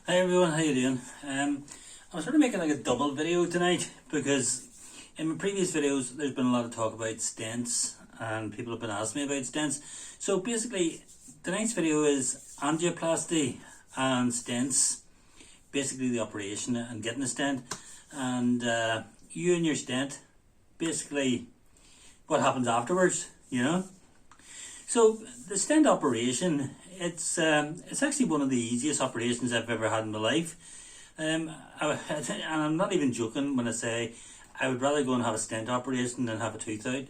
Hi everyone, how you doing? I'm sort of making like a double video tonight because in my previous videos there's been a lot of talk about stents and people have been asking me about stents. So basically tonight's video is angioplasty and stents, basically the operation and getting a stent, and you and your stent, basically what happens afterwards, you know. So the stent operation, it's actually one of the easiest operations I've ever had in my life. And I'm not even joking when I say I would rather go and have a stent operation than have a tooth out.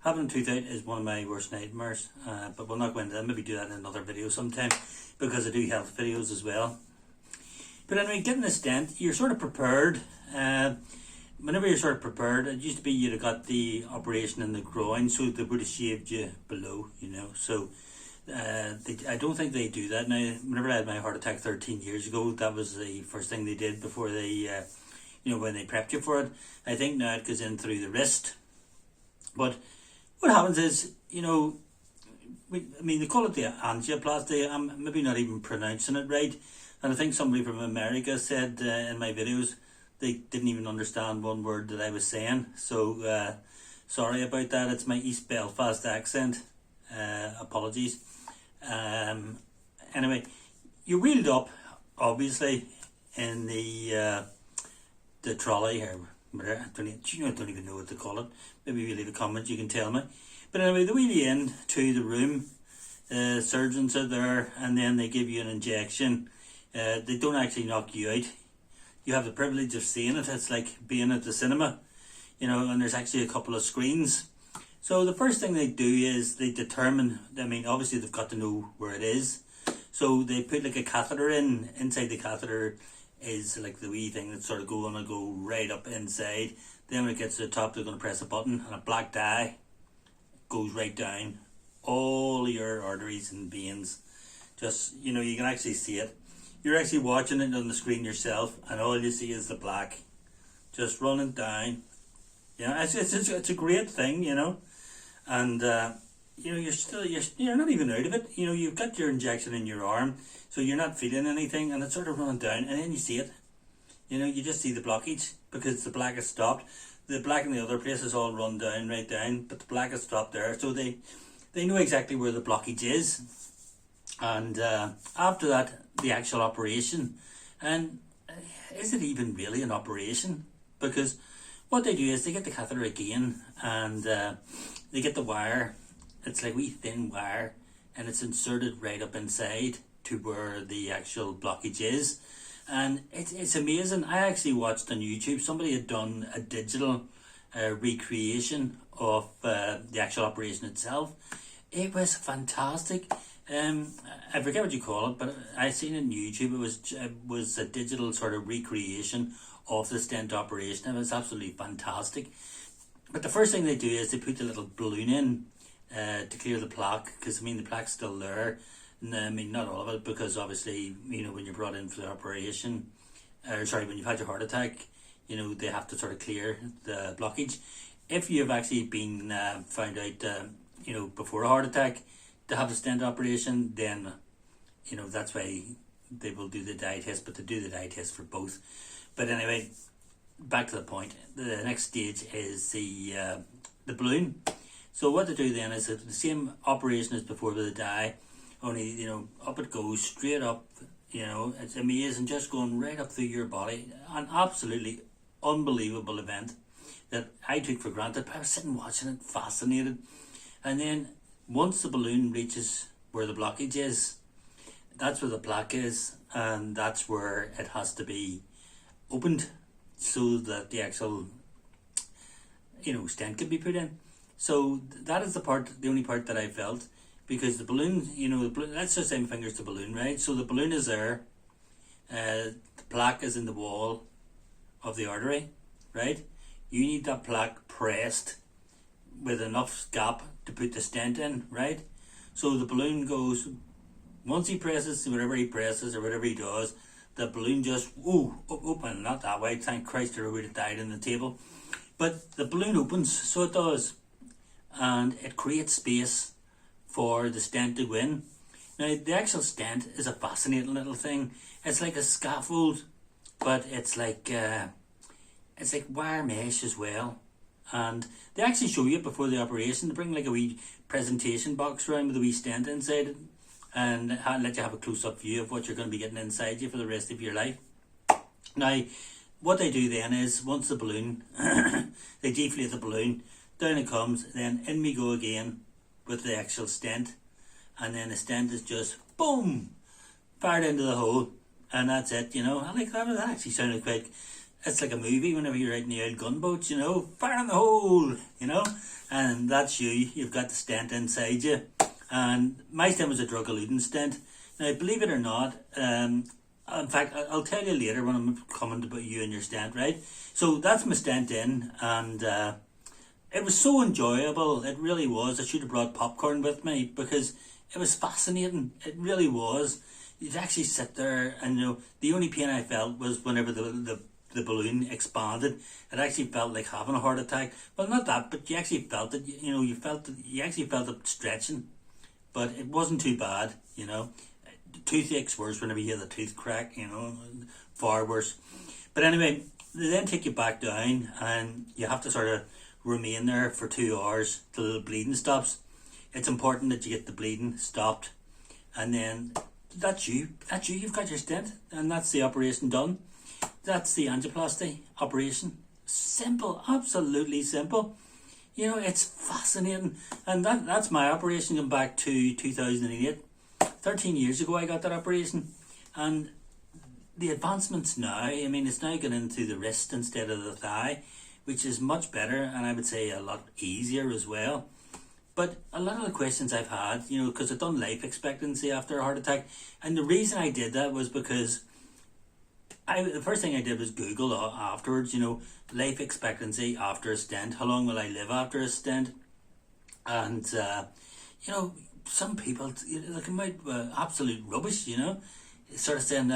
Having a tooth out is one of my worst nightmares, but we'll not go into that. Maybe do that in another video sometime, because I do health videos as well. But anyway, getting a stent, you're sort of prepared. Whenever you're sort of prepared, it used to be you'd have got the operation in the groin, so they would have shaved you below, you know. So I don't think they do that now. Whenever I had my heart attack 13 years ago, that was the first thing they did before they, when they prepped you for it. I think now it goes in through the wrist. But what happens is, they call it the angioplasty. I'm maybe not even pronouncing it right. And I think somebody from America said in my videos, they didn't even understand one word that I was saying. So sorry about that. It's my East Belfast accent. Apologies. Anyway, you're wheeled up, obviously, in the trolley here. I don't even know what to call it. Maybe if you leave a comment, you can tell me. But anyway, they wheel you in to the room. Surgeons are there, and then they give you an injection. They don't actually knock you out. You have the privilege of seeing it. It's like being at the cinema, and there's actually a couple of screens. So the first thing they do is they determine, obviously they've got to know where it is. So they put like a catheter in. Inside the catheter is like the wee thing that's sort of going to go right up inside. Then when it gets to the top, they're going to press a button, and a black dye goes right down all your arteries and veins. Just, you can actually see it. You're actually watching it on the screen yourself, and all you see is the black just running down. It's a great thing, and you're not even out of it. You've got your injection in your arm, so you're not feeling anything, and it's sort of running down, and then you see it. You just see the blockage because the black has stopped. The black in the other places all run down, right down, but the black has stopped there, so they know exactly where the blockage is. And after that, the actual operation. And is it even really an operation? Because what they do is they get the catheter again, and they get the wire. It's like a wee thin wire, and it's inserted right up inside to where the actual blockage is. And it's amazing. I actually watched on YouTube, somebody had done a digital recreation of the actual operation itself. It was fantastic. I forget what you call it, but I seen it on YouTube. It was a digital sort of recreation of the stent operation. It was absolutely fantastic. But the first thing they do is they put the little balloon in to clear the plaque, because the plaque's still there. And, not all of it, because obviously, when you're brought in for the operation, when you've had your heart attack, they have to sort of clear the blockage. If you've actually been found out, before a heart attack, to have a stent operation, then that's why they will do the dye test, but they do the dye test for both. But anyway, back to the point. The next stage is the balloon. So what they do then is the same operation as before with the dye, only up it goes, straight up. It's amazing, just going right up through your body. An absolutely unbelievable event that I took for granted, but I was sitting watching it, fascinated. And then once the balloon reaches where the blockage is, that's where the plaque is, and that's where it has to be opened so that the actual stent can be put in. So that is the only part that I felt, because the balloon, let's just say my finger's the balloon, right? So the balloon is there, the plaque is in the wall of the artery, right? You need that plaque pressed with enough gap to put the stent in, right? So the balloon goes, once he presses, whatever he presses or whatever he does, the balloon just open, not that way, thank Christ, or I would have died on the table. But the balloon opens, so it does, and it creates space for the stent to go in. Now, the actual stent is a fascinating little thing. It's like a scaffold, but it's like wire mesh as well. And they actually show you before the operation. They bring like a wee presentation box around with a wee stent inside it, and let you have a close-up view of what you're going to be getting inside you for the rest of your life. Now, what they do then is, once the balloon, they deflate the balloon, down it comes, then in we go again with the actual stent, and then the stent is just, boom, fired into the hole, and that's it, you know. I like that. That actually sounded quite, it's like a movie whenever you're out in the old gunboats, you know, fire in the hole, you know, and that's you. You've got the stent inside you, and my stent was a drug-eluting stent. Now, believe it or not, in fact, I'll tell you later when I'm coming about you and your stent, right? So that's my stent in, and it was so enjoyable. It really was. I should have brought popcorn with me because it was fascinating. It really was. You'd actually sit there, and you know, the only pain I felt was whenever the balloon expanded. It actually felt like having a heart attack. Well, not that, but you actually felt it. You know, you actually felt it stretching, but it wasn't too bad. You know. Toothache's worse whenever you hear the tooth crack, you know, far worse. But anyway, they then take you back down, and you have to sort of remain there for 2 hours till the bleeding stops. It's important that you get the bleeding stopped, and then that's you. You've got your stent, and that's the operation done. That's the angioplasty operation. Simple, absolutely simple. You know, it's fascinating, and that's my operation going back to 2008. 13 years ago I got that operation, and the advancements now, I mean, it's now going into the wrist instead of the thigh, which is much better, and I would say a lot easier as well. But a lot of the questions I've had, you know, because I've done life expectancy after a heart attack, and the reason I did that was because the first thing I did was Google afterwards, you know, life expectancy after a stent, how long will I live after a stent, and you know, some people, they come out absolute rubbish, you know, sort of saying,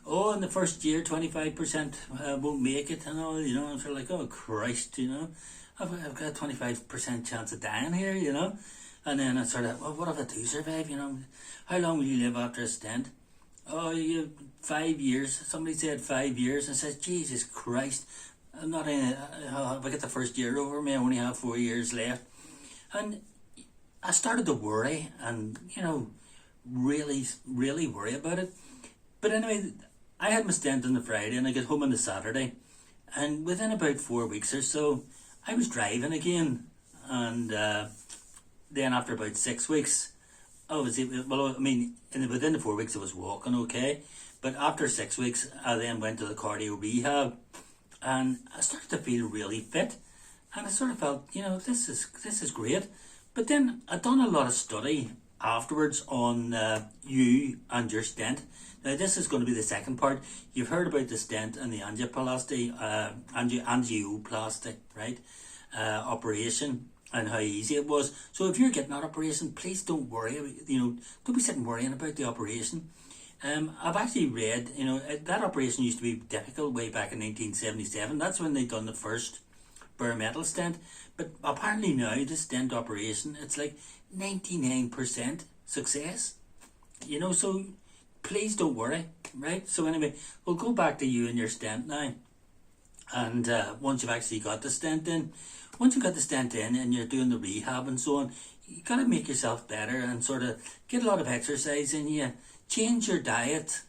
oh, in the first year 25% won't make it, and all, you know. I'm sort of like, oh Christ, you know, I've got a 25% chance of dying here, you know. And then I sort of, well, what if I do survive, you know, how long will you live after a stent? Oh, 5 years. Somebody said 5 years, and says, Jesus Christ, I'm not in it. If I get the first year over me, I only have 4 years left. And I started to worry, and, you know, really, really worry about it. But anyway, I had my stent on the Friday, and I got home on the Saturday, and within about 4 weeks or so, I was driving again. And then after about 6 weeks, within the 4 weeks I was walking okay, but after 6 weeks I then went to the cardio rehab, and I started to feel really fit, and I sort of felt, you know, this is great. But then I'd done a lot of study afterwards on you and your stent. Now, this is going to be the second part. You've heard about the stent and the angioplasty, right? Operation, and how easy it was. So if you're getting that operation, please don't worry. You know, don't be sitting worrying about the operation. I've actually read, you know, that operation used to be difficult way back in 1977. That's when they done the first bare metal stent. But apparently now, the stent operation, it's like 99% success. You know, so please don't worry, right? So anyway, we'll go back to you and your stent now. And once you've actually got the stent in, and you're doing the rehab and so on, you got to make yourself better and sort of get a lot of exercise in you. Change your diet.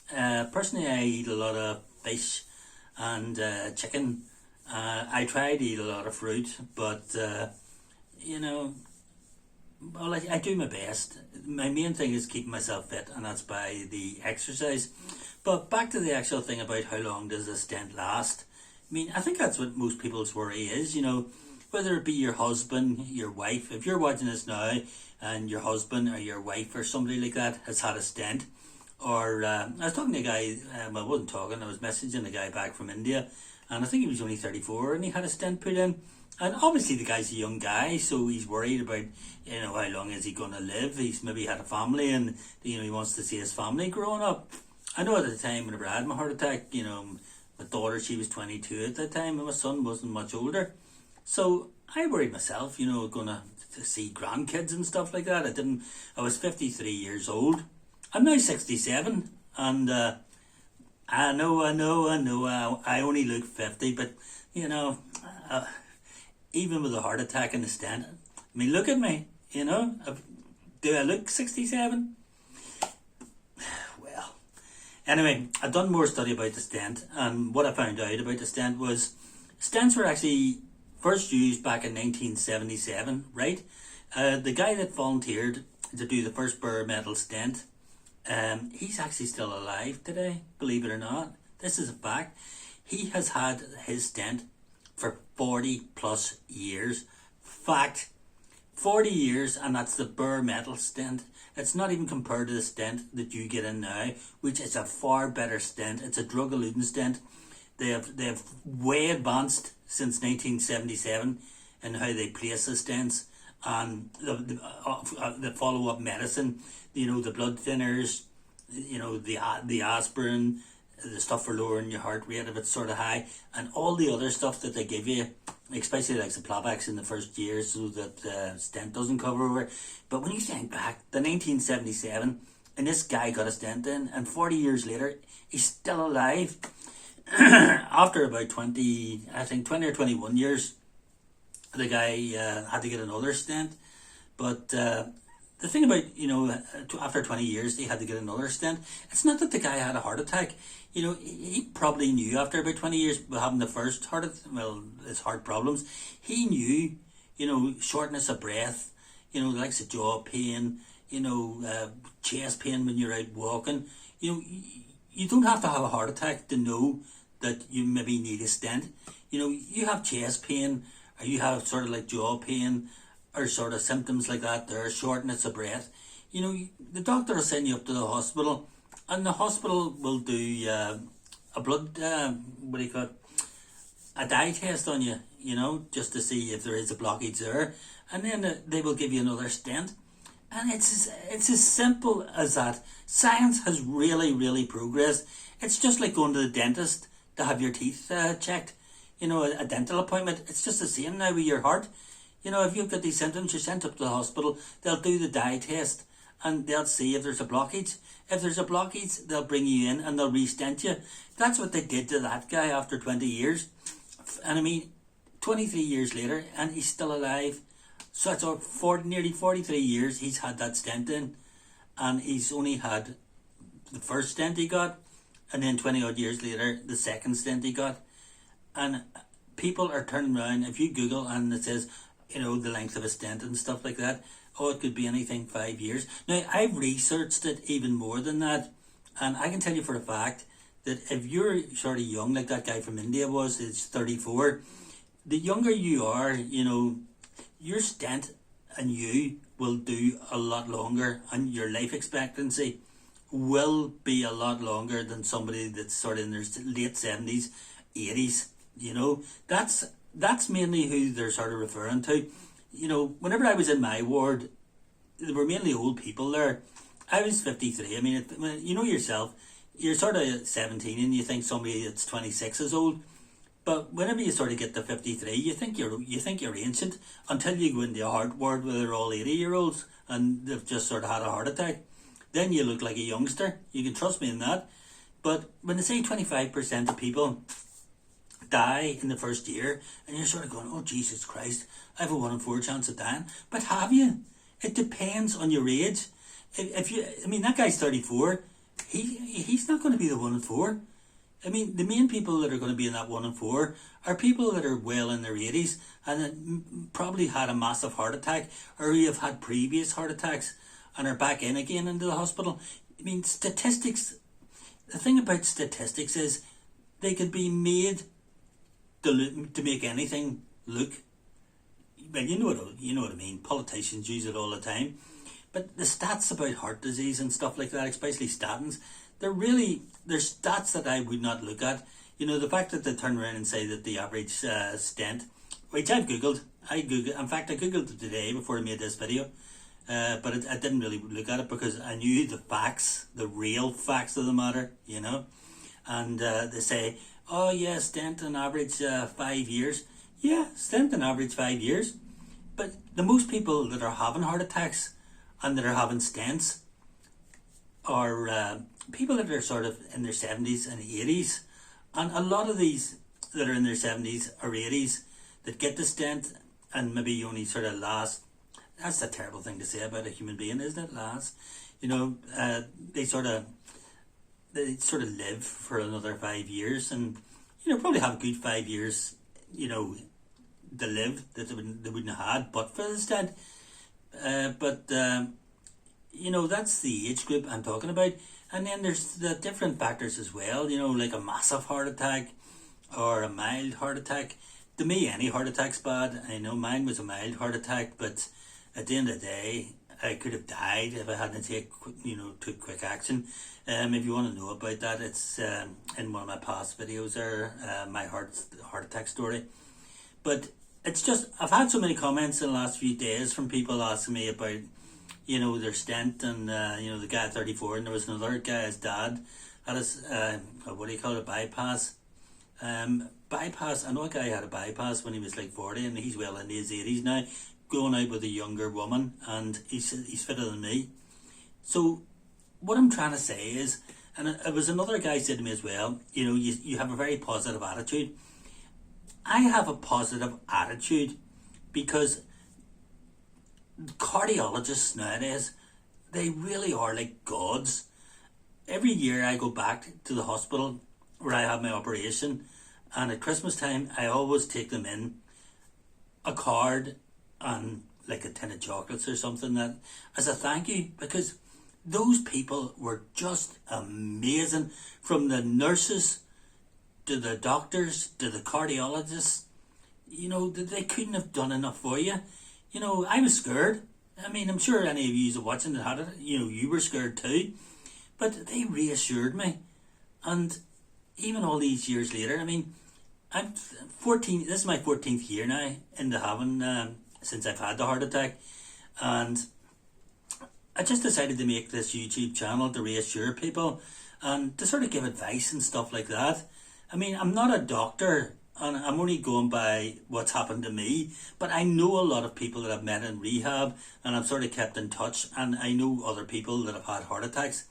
Personally, I eat a lot of fish and chicken. I try to eat a lot of fruit, but you know, well, I do my best. My main thing is keeping myself fit, and that's by the exercise. But back to the actual thing about how long does a stent last. I mean, I think that's what most people's worry is, you know, whether it be your husband, your wife. If you're watching this now and your husband or your wife or somebody like that has had a stent, or I was talking to a guy, I wasn't talking, I was messaging a guy back from India, and I think he was only 34 and he had a stent put in. And obviously the guy's a young guy, so he's worried about, you know, how long is he going to live. He's maybe had a family, and, you know, he wants to see his family growing up. I know at the time whenever I had my heart attack, you know, my daughter, she was 22 at that time, and my son wasn't much older. So I worried myself, going to see grandkids and stuff like that. I was 53 years old. I'm now 67, and I know, I only look 50, but, uh, even with a heart attack and a stent, I mean, look at me, do I look 67? Well, anyway, I've done more study about the stent, and what I found out about the stent was stents were actually first used back in 1977, right? The guy that volunteered to do the first bare metal stent, he's actually still alive today, believe it or not. This is a fact. He has had his stent for 40 plus years. Fact. 40 years, and that's the bare metal stent. It's not even compared to the stent that you get in now, which is a far better stent. It's a drug-eluting stent. They have way advanced since 1977 in how they place the stents, and the follow-up medicine, the blood thinners, the aspirin, the stuff for lowering your heart rate if it's sort of high, and all the other stuff that they give you, especially like the Plavix in the first year so that the stent doesn't cover over. But when you think back, the 1977, and this guy got a stent in, and 40 years later, he's still alive. After about 20 or 21 years, the guy had to get another stent. But the thing about, after 20 years, he had to get another stent. It's not that the guy had a heart attack. He probably knew after about 20 years of having the first his heart problems, he knew, shortness of breath, likes of jaw pain, chest pain when you're out walking. You don't have to have a heart attack to know that you maybe need a stent. You have chest pain, or you have sort of like jaw pain, or sort of symptoms like that there, shortness of breath. The doctor will send you up to the hospital, and the hospital will do a blood, a dye test on you, just to see if there is a blockage there, and then they will give you another stent. And it's as simple as that. Science has really, really progressed. It's just like going to the dentist to have your teeth checked. A dental appointment. It's just the same now with your heart. If you've got these symptoms, you're sent up to the hospital. They'll do the dye test, and they'll see if there's a blockage. If there's a blockage, they'll bring you in and they'll re-stent you. That's what they did to that guy after 20 years. And I mean, 23 years later, and he's still alive. So it's nearly 43 years he's had that stent in, and he's only had the first stent he got, and then 20 odd years later, the second stent he got. And people are turning around, if you Google and it says, the length of a stent and stuff like that, it could be anything 5 years. Now, I've researched it even more than that, and I can tell you for a fact that if you're sort of young, like that guy from India was, it's 34, the younger you are, your stent and you will do a lot longer, and your life expectancy will be a lot longer than somebody that's sort of in their late 70s, 80s. That's mainly who they're sort of referring to. Whenever I was in my ward, there were mainly old people there. I was 53. I mean, yourself, you're sort of 17 and you think somebody that's 26 is old. But whenever you sort of get to 53, you think you're ancient until you go into a heart ward where they're all 80-year-olds and they've just sort of had a heart attack. Then you look like a youngster. You can trust me in that. But when they say 25% of people die in the first year, and you're sort of going, oh Jesus Christ, I have a 1 in 4 chance of dying. But have you? It depends on your age. That guy's 34. He's not going to be the 1 in 4. I mean, the main people that are going to be in that 1 in 4 are people that are well in their 80s and that probably had a massive heart attack, or who have had previous heart attacks and are back in again into the hospital. I mean, statistics, the thing about statistics is they could be made to make anything look, well, you know what I mean. Politicians use it all the time. But the stats about heart disease and stuff like that, especially statins, they're stats that I would not look at. The fact that they turn around and say that the average stent, which I've Googled. In fact, I Googled it today before I made this video. But I didn't really look at it because I knew the facts, the real facts of the matter, And they say, oh yeah, stent on average 5 years. Yeah, stent on average 5 years. But the most people that are having heart attacks and that are having stents are people that are sort of in their 70s and 80s. And a lot of these that are in their 70s or 80s that get the stent and maybe only sort of last, that's a terrible thing to say about a human being, isn't it? Last, they sort of live for another 5 years, and probably have a good 5 years, to live that they wouldn't have had but for the stent. That's the age group I'm talking about. And then there's the different factors as well, like a massive heart attack or a mild heart attack. To me, any heart attack's bad. I know mine was a mild heart attack, but at the end of the day, I could have died if I hadn't took quick action. If you want to know about that, it's in one of my past videos there, my heart attack story. But it's just, I've had so many comments in the last few days from people asking me about their stent, and the guy at 34, and there was another guy, his dad had his bypass. Bypass. I know a guy had a bypass when he was like 40, and he's well into his 80s now, going out with a younger woman, and he's fitter than me. So what I'm trying to say is, and it was another guy said to me as well, you have a very positive attitude. I have a positive attitude because cardiologists nowadays, they really are like gods. Every year I go back to the hospital where I have my operation, and at Christmas time I always take them in a card and like a tin of chocolates or something, that as a thank you, because those people were just amazing, from the nurses to the doctors to the cardiologists. They couldn't have done enough for you. I was scared. I mean, I'm sure any of you watching that had it, you were scared too. But they reassured me. And even all these years later, I mean, I'm 14, this is my 14th year now into having, since I've had the heart attack. And I just decided to make this YouTube channel to reassure people and to sort of give advice and stuff like that. I mean, I'm not a doctor, and I'm only going by what's happened to me, but I know a lot of people that I've met in rehab, and I've sort of kept in touch, and I know other people that have had heart attacks,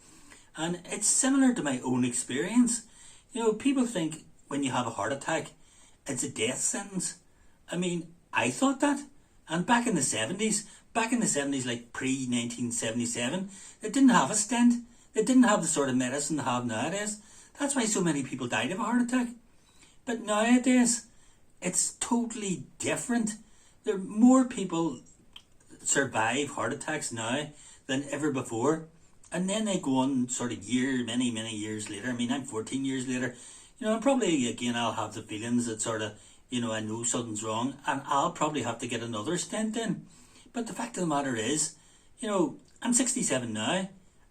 and it's similar to my own experience. People think when you have a heart attack, it's a death sentence. I mean, I thought that, and back in the 70s, like pre-1977, they didn't have a stent. They didn't have the sort of medicine they have nowadays. That's why so many people died of a heart attack. But nowadays, it's totally different. There are more people survive heart attacks now than ever before. And then they go on sort of many years later. I mean, I'm 14 years later. And probably, again, I'll have the feelings that sort of, I know something's wrong, and I'll probably have to get another stent in. But the fact of the matter is, I'm 67 now.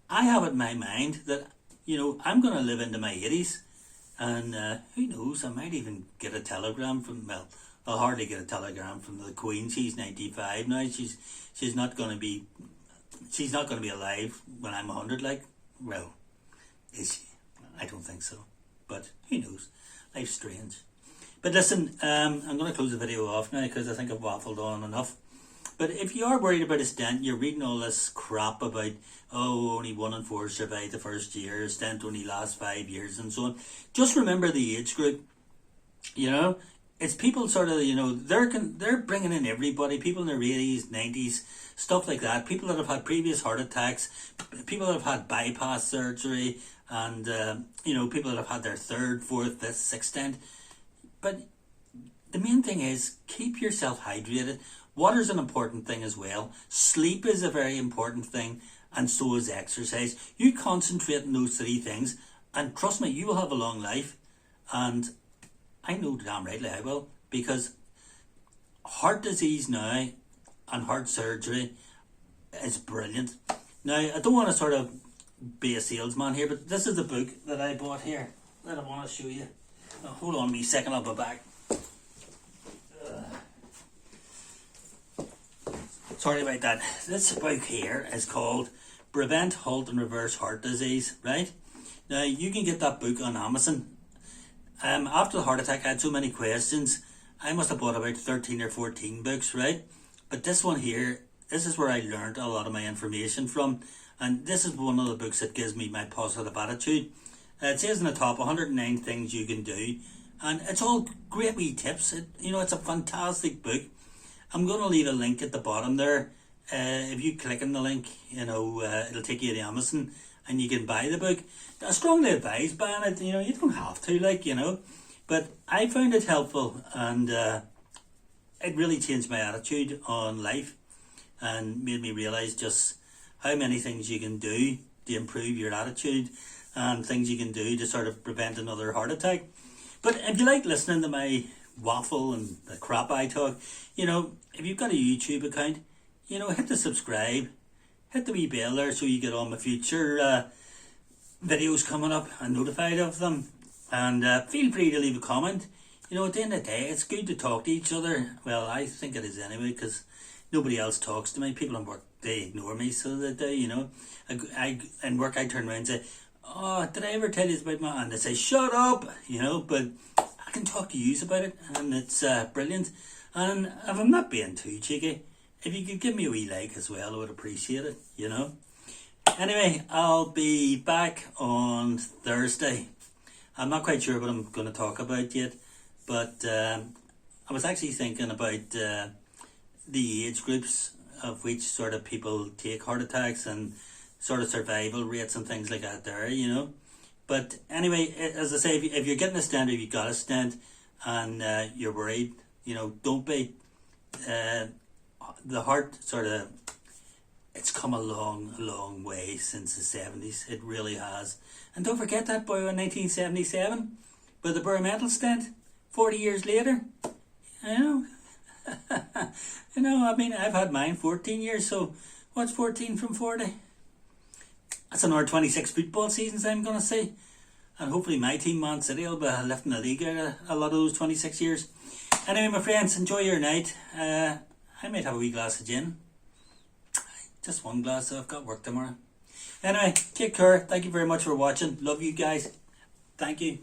I have it in my mind that I'm going to live into my 80s, and who knows, I might even get a telegram from, well, I'll hardly get a telegram from the Queen. She's 95 now. She's not going to be alive when I'm 100, like. Well, is she? I don't think so, but who knows, life's strange. But listen, I'm going to close the video off now because I think I've waffled on enough. But if you are worried about a stent, you're reading all this crap about, only 1 in 4 survive the first year, a stent only lasts 5 years and so on. Just remember the age group. It's people sort of, they're bringing in everybody, people in their 80s, 90s, stuff like that, people that have had previous heart attacks, people that have had bypass surgery, and, people that have had their 3rd, 4th, 5th, 6th stent. But the main thing is, keep yourself hydrated. Water's an important thing as well. Sleep is a very important thing, and so is exercise. You concentrate on those 3 things, and trust me, you will have a long life. And I know damn rightly I will, because heart disease now and heart surgery is brilliant. Now, I don't want to sort of be a salesman here, but this is the book that I bought here that I want to show you. Now, hold on a wee second, I'll be back. Sorry about that. This book here is called Prevent, Halt and Reverse Heart Disease, right? Now, you can get that book on Amazon. After the heart attack, I had so many questions, I must have bought about 13 or 14 books, right? But this one here, this is where I learned a lot of my information from. And this is one of the books that gives me my positive attitude. It says in the top 109 things you can do. And it's all great wee tips. It's a fantastic book. I'm going to leave a link at the bottom there. If you click on the link, it'll take you to Amazon and you can buy the book. I strongly advise buying it. You don't have to, but I found it helpful, and it really changed my attitude on life and made me realise just how many things you can do to improve your attitude and things you can do to sort of prevent another heart attack. But if you like listening to my waffle and the crap I talk, if you've got a YouTube account, hit the subscribe, hit the wee bell there so you get all my future videos coming up and notified of them. And feel free to leave a comment. At the end of the day, it's good to talk to each other. Well, I think it is anyway, because nobody else talks to me. People in work, they ignore me, so that they, in work I turn around and say, "Oh, did I ever tell you about my..." And they say, "Shut up," but I can talk to you about it, and it's brilliant. And if I'm not being too cheeky, if you could give me a wee like as well, I would appreciate it, Anyway, I'll be back on Thursday. I'm not quite sure what I'm going to talk about yet, but I was actually thinking about the age groups of which sort of people take heart attacks and sort of survival rates and things like that there, But anyway, as I say, if you're getting a stent or you've got a stent and you're worried, don't be. The heart it's come a long way since the 70s. It really has. And don't forget that boy in 1977 with the bare-metal stent, 40 years later. I've had mine 14 years, so what's 14 from 40? That's another 26 football seasons, I'm going to say. And hopefully my team, Man City, will be lifting the league out of a lot of those 26 years. Anyway, my friends, enjoy your night. I might have a wee glass of gin. Just one glass, so I've got work tomorrow. Anyway, take care. Thank you very much for watching. Love you guys. Thank you.